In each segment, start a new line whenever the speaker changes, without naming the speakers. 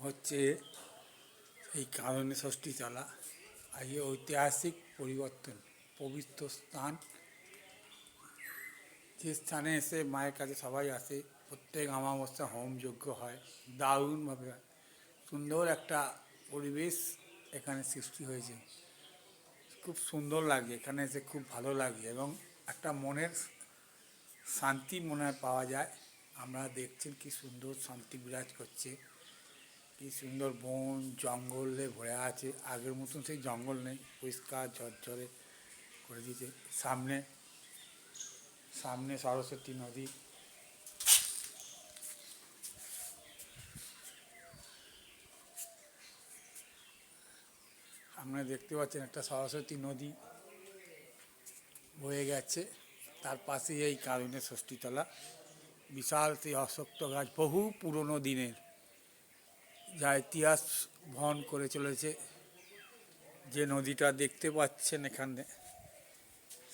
হচ্ছে এই কারণে ষষ্ঠীতলা। আর এই ঐতিহাসিক পরিবর্তন পবিত্র স্থান, যে স্থানে এসে মায়ের কাছে সবাই আসে। প্রত্যেক অমাবস্যা হোম যজ্ঞ হয়, দারুণভাবে হয়। সুন্দর একটা পরিবেশ এখানে সৃষ্টি হয়েছে, খুব সুন্দর লাগে এখানে এসে, খুব ভালো লাগে এবং একটা মনের শান্তি মনে হয় পাওয়া যায়। আমরা দেখছেন কি সুন্দর শান্তি বিরাজ করছে, কি সুন্দর বন জঙ্গলে ভরে আছে। আগের মতন সেই জঙ্গল নেই, পরিষ্কার ঝরঝরে করে দিয়েছে। সামনে সামনে সরস্বতী নদী, সামনে দেখতে পাচ্ছেন একটা সরস্বতী নদী বয়ে গেছে। তার পাশেই এই কারণে ষষ্ঠীতলা, বিশাল সেই অশ্বত্থ গাছ, বহু পুরনো দিনের, যা ইতিহাস বহন করে চলেছে। যে নদীটা দেখতে পাচ্ছেন এখানে,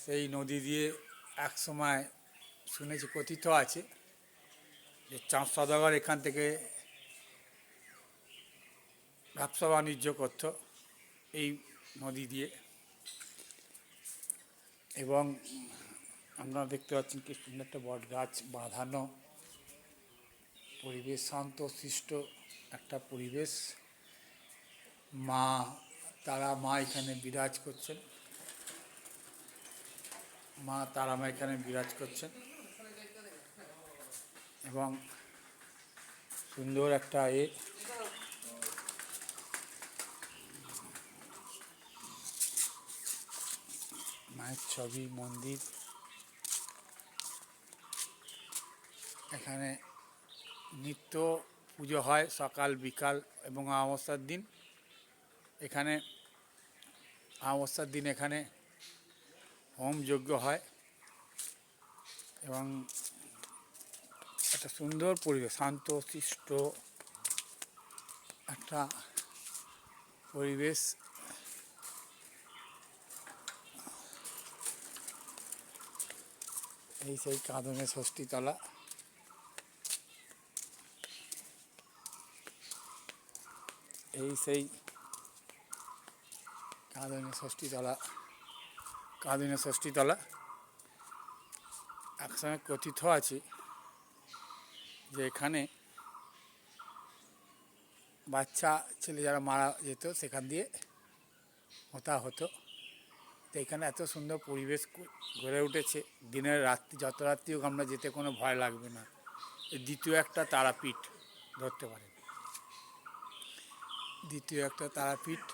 সেই নদী দিয়ে এক সময় শুনেছি, কথিত আছে যে চাঁদ সওদাগর এখান থেকে ব্যবসা বাণিজ্য করত এই নদী দিয়ে। এবং আপনারা দেখতে পাচ্ছেন কি সুন্দর একটা বট গাছ বাঁধানো, পরিবেশ শান্ত শিষ্ট একটা পরিবেশ। মা তারা মা এখানে বিরাজ করছেন, মা তারা মা এখানে বিরাজ করছেন এবং সুন্দর একটা মায়ের ছবি, মন্দির। এখানে নিত্য পুজো হয় সকাল বিকাল এবং অমাবস্যার দিন। এখানে অমাবস্যার দিন এখানে হোম যজ্ঞ হয় এবং একটা সুন্দর পরিবেশ, শান্ত শিষ্ট একটা পরিবেশ। এই সেই কাঁদনে ষষ্ঠীতলা, এই সেই কাঁদনে ষষ্ঠীতলা। কাঁদনে ষষ্ঠীতলা একসময় কথিত আছে যে এখানে বাচ্চা ছেলে যারা মারা যেত সেখান দিয়ে হতা হতো। তো এখানে এত সুন্দর পরিবেশ গড়ে উঠেছে, দিনের রাত্রি যত রাত্রি হোক আমরা যেতে কোনো ভয় লাগবে না। দ্বিতীয় একটা তারাপীঠ ধরতে পারেন, দ্বিতীয় একটা তারাপীঠ।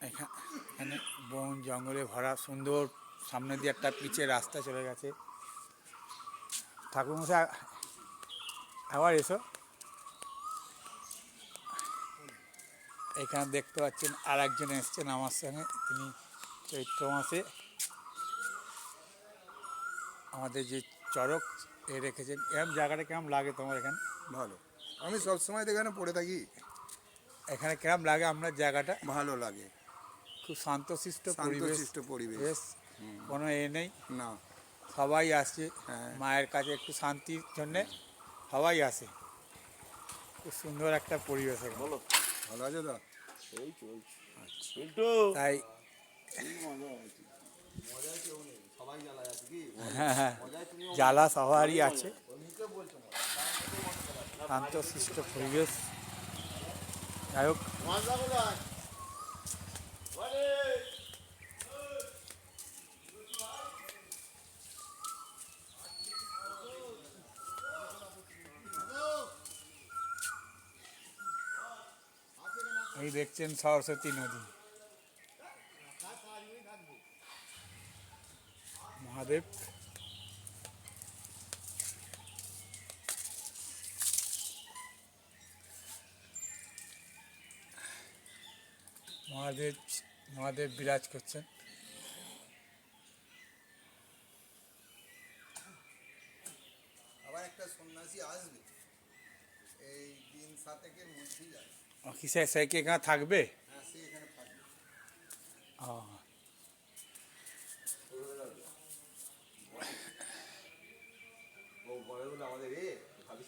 এখানে বন জঙ্গলে ভরা, সুন্দর সামনে দিয়ে একটা পিচের রাস্তা চলে গেছে। ঠাকুরমশাই আবার এসো। এখানে দেখতে পাচ্ছেন আর একজন এসছেন আমার সঙ্গে, তিনি চৈত্র মাসে আমাদের যে চড়ক রেখেছেন। এরকম জায়গাটা কেমন লাগে তোমার এখানে?
ভালো, আমি সবসময় তো এখানে পড়ে থাকি।
এখানে কেমন লাগে আপনার জায়গাটা?
ভালো লাগে,
খুব শান্তশিষ্ট
পরিবেশ।
বেশ, কোনো নেই,
না,
সবাই আসছে
হ্যাঁ,
মায়ের কাছে একটু শান্তির জন্যে, সবাই আসে। খুব সুন্দর একটা পরিবেশ এখানে।
বলো ভালো আছে দা?
এই চলছে।
তাই
সবাই জ্বালা আছে কি?
হ্যাঁ, জ্বালা সবারই আছে। শান্তশিষ্ট পরিবেশ। যাই হোক, এই দেখছেন সরস্বতী নদী, মহাদেব। মহাদেব মহাদেব বিরাজ করছেন।
আবার একটা সন্ন্যাসী আসবে এই দিন 7-এর মধ্যেই যাবে।
কি সে কি এখানে থাকবে?
হ্যাঁ, সে এখানে থাকবে।
ও,
ও বলে বলে আমাদের